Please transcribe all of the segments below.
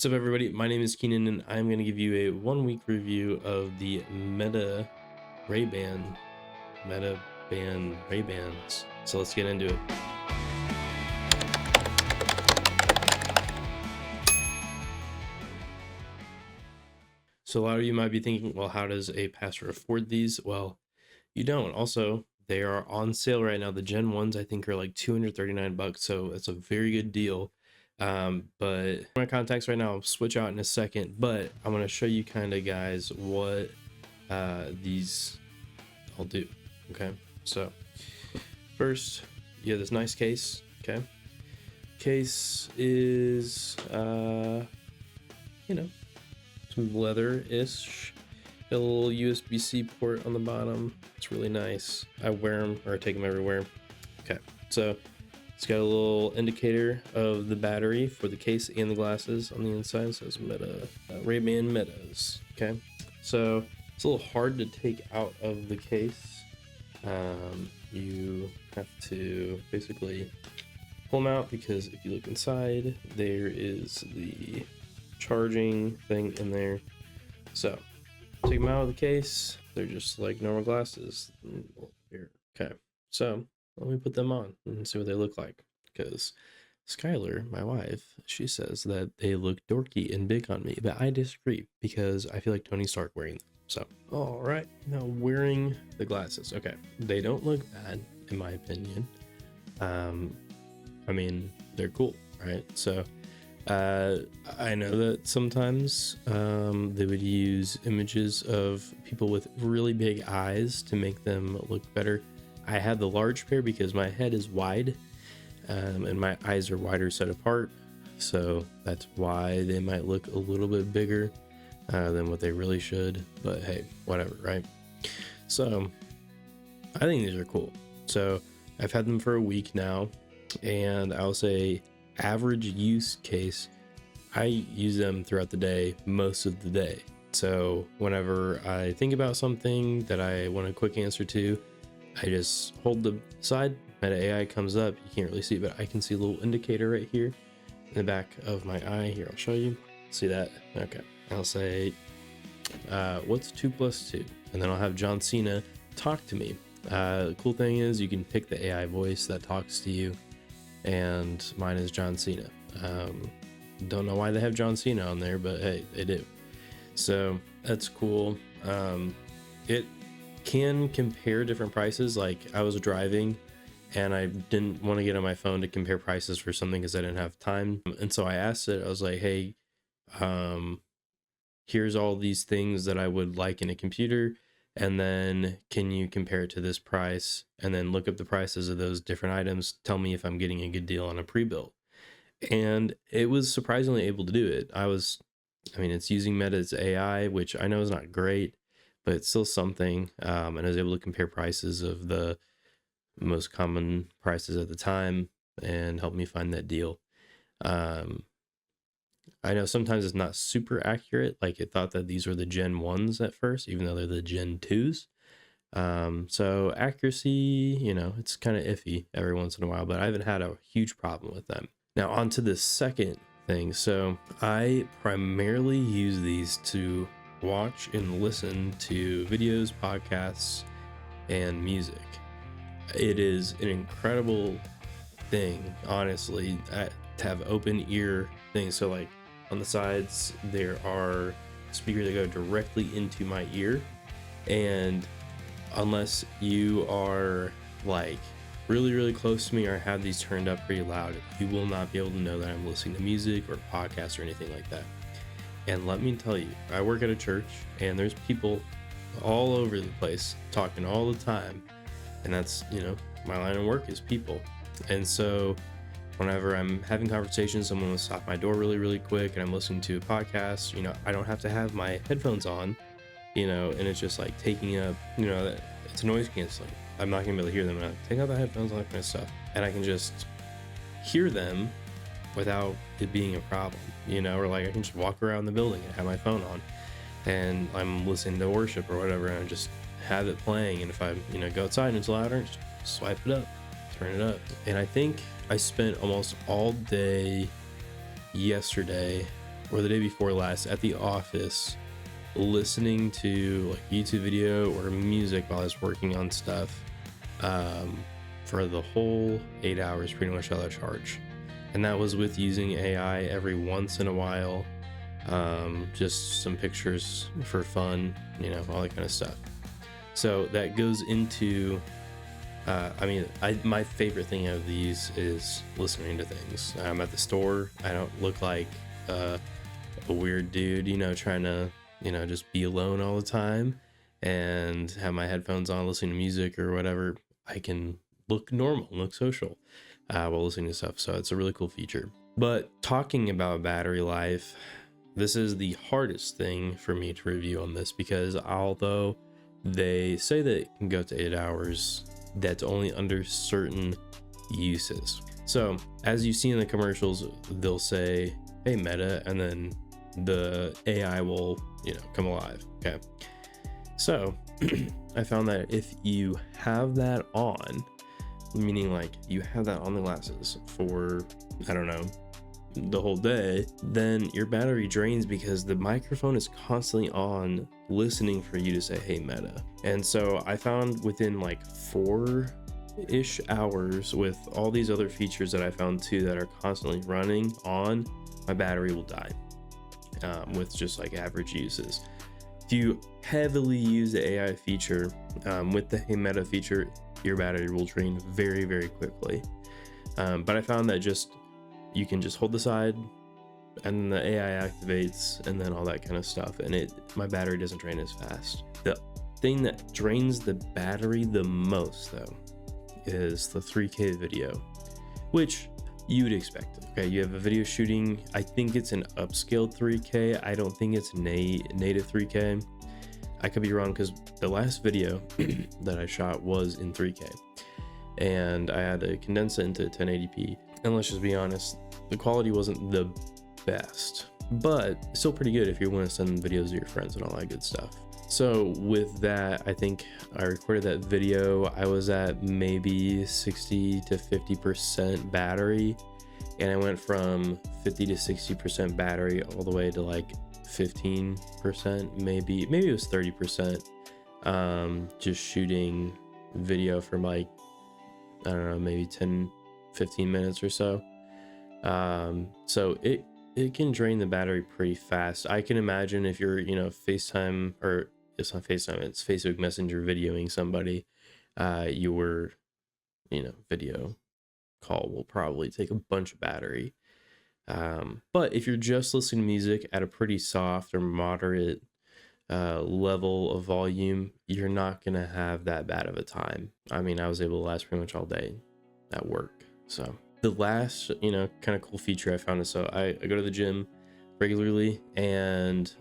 What's up, everybody? My name is Keenan, and I'm going to give you a 1 week review of the Meta Ray-Ban Ray-Bans. So let's get into it. So a lot of you might be thinking, well, how does a pastor afford these? Well, you don't. Also, they are on sale right now. The Gen 1s, I think, are like $239, so it's a very good deal. But my contacts right now, I'll switch out in a second, but I'm going to show you kind of, guys, what these I'll do. Okay, so first you have this nice case. Okay, case is some leather-ish, a little USB-C port on the bottom. It's really nice. I wear them, or I take them everywhere. Okay, so it's got a little indicator of the battery for the case and the glasses on the inside. It says Meta, Ray-Ban Metas. Okay, so it's a little hard to take out of the case. You have to basically pull them out, because if you look inside, there is the charging thing in there. So take them out of the case. They're just like normal glasses. Here. Okay, so let me put them on and see what they look like, because Skylar, my wife, she says that they look dorky and big on me, but I disagree, because I feel like Tony Stark wearing them. So, all right, now wearing the glasses. Okay, they don't look bad in my opinion. I mean, they're cool, right? So I know that sometimes they would use images of people with really big eyes to make them look better. I had the large pair because my head is wide, and my eyes are wider set apart, so that's why they might look a little bit bigger than what they really should. But hey, whatever, right? So I think these are cool. So I've had them for a week now, and I'll say average use case, I use them throughout the day, most of the day. So whenever I think about something that I want a quick answer to, I just hold the side, Meta AI comes up. You can't really see it, but I can see a little indicator right here in the back of my eye. Here, I'll show you. See that? Okay. I'll say, what's 2 + 2? And then I'll have John Cena talk to me. The cool thing is you can pick the AI voice that talks to you, and mine is John Cena. Don't know why they have John Cena on there, but hey, they do. So that's cool. It can compare different prices. Like, I was driving and I didn't want to get on my phone to compare prices for something because I didn't have time. And so I asked it, I was like, hey, here's all these things that I would like in a computer, and then can you compare it to this price, and then look up the prices of those different items, tell me if I'm getting a good deal on a pre-built. And it was surprisingly able to do it. I mean, it's using Meta's AI, which I know is not great, but it's still something. And I was able to compare prices of the most common prices at the time and help me find that deal. I know sometimes it's not super accurate. Like, it thought that these were the Gen 1s at first, even though they're the Gen 2s. So accuracy, it's kind of iffy every once in a while, but I haven't had a huge problem with them. Now, on to the second thing. So I primarily use these to watch and listen to videos, podcasts, and music. It is an incredible thing, honestly, to have open ear things. So, like, on the sides, there are speakers that go directly into my ear. And unless you are like really, really close to me or have these turned up pretty loud, you will not be able to know that I'm listening to music or podcasts or anything like that. And let me tell you, I work at a church and there's people all over the place talking all the time. And that's, my line of work is people. And so whenever I'm having conversations, someone will stop my door really, really quick, and I'm listening to a podcast, I don't have to have my headphones on, and it's just like taking up, it's noise canceling. I'm not gonna be able to hear them. And I take out the headphones, all that kind of stuff, and I can just hear them without it being a problem, or like I can just walk around the building and have my phone on, and I'm listening to worship or whatever, and I just have it playing. And if I, go outside and it's louder, just swipe it up, turn it up. And I think I spent almost all day yesterday or the day before last at the office, listening to like YouTube video or music while I was working on stuff for the whole 8 hours, pretty much out of charge. And that was with using AI every once in a while, just some pictures for fun, you know, all that kind of stuff. So that goes into my favorite thing out of these is listening to things. I'm at the store. I don't look like a weird dude, you know, trying to, you know, just be alone all the time and have my headphones on, listening to music or whatever. I can look normal, look social while listening to stuff. So it's a really cool feature. But talking about battery life, this is the hardest thing for me to review on this, because although they say that it can go to 8 hours, that's only under certain uses. So as you see in the commercials, they'll say, hey Meta, and then the AI will, you know, come alive. Okay. So I found that if you have that on, meaning like you have that on the glasses for, I don't know, the whole day, then your battery drains because the microphone is constantly on listening for you to say, hey Meta. And so I found within like 4-ish hours, with all these other features that I found too that are constantly running on, my battery will die with just like average uses. If you heavily use the AI feature with the Hey Meta feature, your battery will drain very, very quickly. But I found that you can just hold the side and the AI activates and then all that kind of stuff, and my battery doesn't drain as fast. The thing that drains the battery the most though is the 3K video, which you would expect. Okay, you have a video shooting, I think it's an upscaled 3K. I don't think it's native 3K. I could be wrong, because the last video that I shot was in 3K and I had to condense it into 1080p. And let's just be honest, the quality wasn't the best, but still pretty good if you want to send videos to your friends and all that good stuff. So with that, I think I recorded that video. I was at maybe 60 to 50% battery, and I went from 50 to 60% battery all the way to like 15%, maybe it was 30%, just shooting video for like, I don't know, maybe 10-15 minutes or so. So it can drain the battery pretty fast. I can imagine if you're, you know, FaceTime, or it's not FaceTime, it's Facebook Messenger videoing somebody, your, you know, video call will probably take a bunch of battery. But if you're just listening to music at a pretty soft or moderate level of volume, you're not gonna have that bad of a time. I mean, I was able to last pretty much all day at work. So the last, you know, kind of cool feature I found is, so I go to the gym regularly and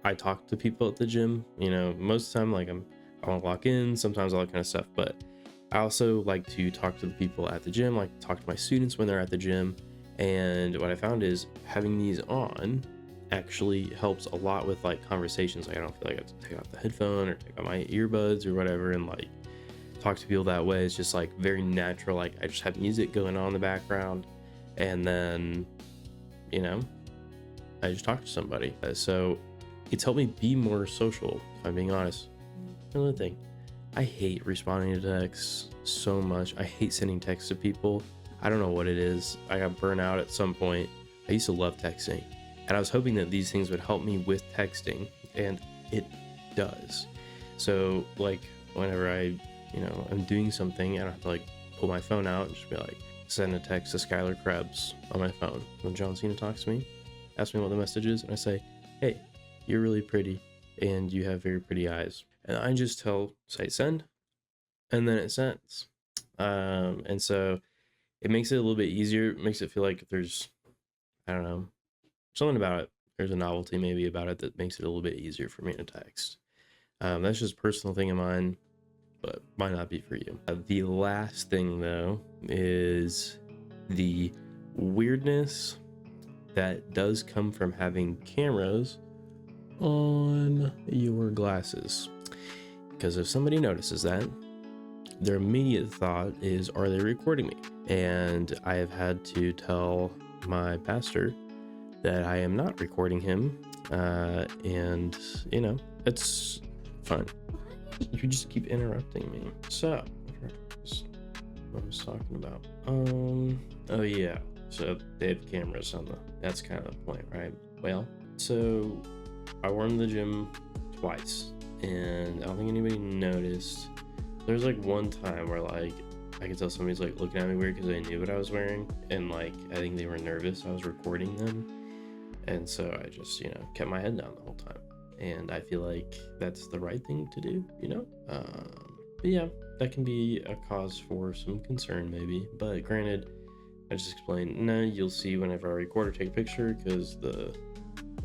I talk to people at the gym. You know, most of the time, like I want to lock in, sometimes all that kind of stuff, but I also like to talk to the people at the gym, like talk to my students when they're at the gym. And what I found is having these on actually helps a lot with like conversations. Like I don't feel like I have to take off the headphone or take off my earbuds or whatever and like talk to people that way. It's just like very natural. Like I just have music going on in the background, and then, you know, I just talk to somebody. So it's helped me be more social, if I'm being honest. Another thing, I hate responding to texts so much. I hate sending texts to people. I don't know what it is. I got burnt out at some point. I used to love texting, and I was hoping that these things would help me with texting, and it does. So like whenever I'm doing something, I don't have to like pull my phone out and just be like, send a text to Skylar Krebs on my phone. When John Cena talks to me, asks me what the message is, and I say, hey, you're really pretty and you have very pretty eyes. And I just say send, and then it sends. And so it makes it a little bit easier. It makes it feel like there's, I don't know, something about it. There's a novelty maybe about it that makes it a little bit easier for me to text. That's just a personal thing of mine, but might not be for you. The last thing though is the weirdness that does come from having cameras on your glasses. Because if somebody notices that, their immediate thought is, are they recording me? And I have had to tell my pastor that I am not recording him, and you know, it's fun. You just keep interrupting me. So what I was talking about. Oh yeah. So they have cameras on that's kind of the point, right? Well, so I wore in the gym twice, and I don't think anybody noticed. There's like one time where like I could tell somebody's like looking at me weird because they knew what I was wearing, and like I think they were nervous I was recording them, and so I just, you know, kept my head down the whole time, and I feel like that's the right thing to do, you know. But yeah, that can be a cause for some concern maybe, but granted, I just explained, no, you'll see whenever I record or take a picture because the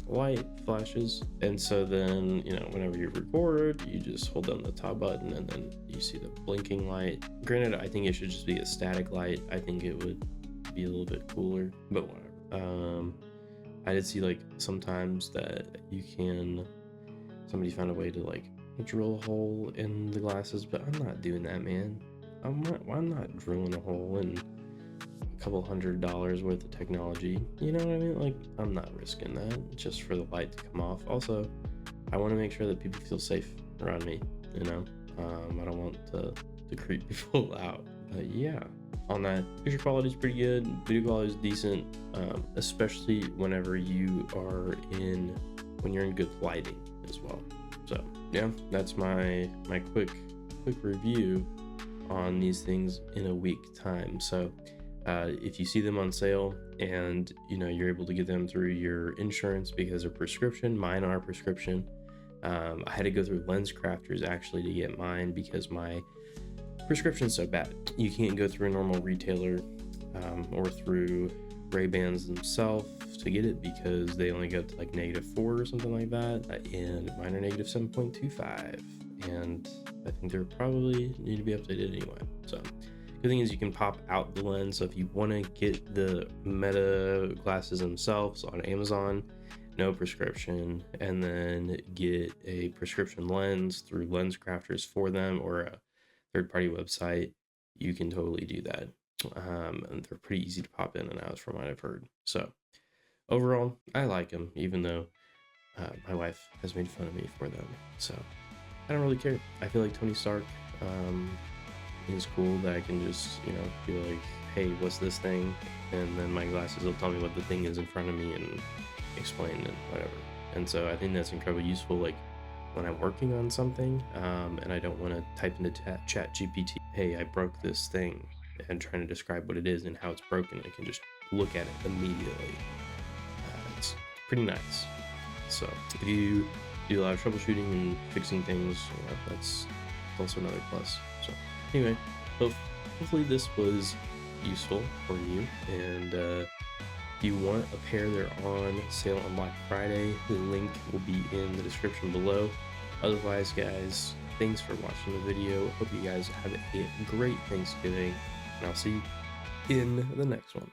light flashes, and so then, you know, whenever you record, you just hold down the top button and then you see the blinking light. Granted, I think it should just be a static light. I think it would be a little bit cooler, but whatever. I did see like sometimes that somebody found a way to like drill a hole in the glasses, but I'm not doing that, man. I'm not drilling a hole in a couple $100 worth of technology, you know what I mean? Like, I'm not risking that just for the light to come off. Also, I want to make sure that people feel safe around me, you know. I don't want to creep people out, but yeah, on that, picture quality is pretty good, video quality is decent, especially whenever you are when you're in good lighting as well. So yeah, that's my quick review on these things in a week time. So if you see them on sale and you know you're able to get them through your insurance because they're prescription, mine are prescription. I had to go through LensCrafters actually to get mine because my prescription's so bad. You can't go through a normal retailer or through Ray-Bans themselves to get it because they only go to like -4 or something like that, and mine are -7.25, and I think they're probably need to be updated anyway. So good thing is you can pop out the lens. So if you want to get the Meta glasses themselves on Amazon, no prescription, and then get a prescription lens through LensCrafters for them or a third-party website, you can totally do that. And they're pretty easy to pop in and out from what I've heard. So overall, I like them, even though my wife has made fun of me for them. So I don't really care. I feel like Tony Stark is cool that I can just, you know, be like, hey, what's this thing? And then my glasses will tell me what the thing is in front of me and explain it, whatever. And so I think that's incredibly useful, like when I'm working on something and I don't want to type into chat GPT, hey, I broke this thing, and trying to describe what it is and how it's broken. I can just look at it immediately. It's pretty nice. So if you do a lot of troubleshooting and fixing things, you know, that's also another plus. So anyway, hopefully this was useful for you, and if you want a pair, they're on sale on Black Friday. The link will be in the description below. Otherwise, guys, thanks for watching the video. Hope you guys have a great Thanksgiving, and I'll see you in the next one.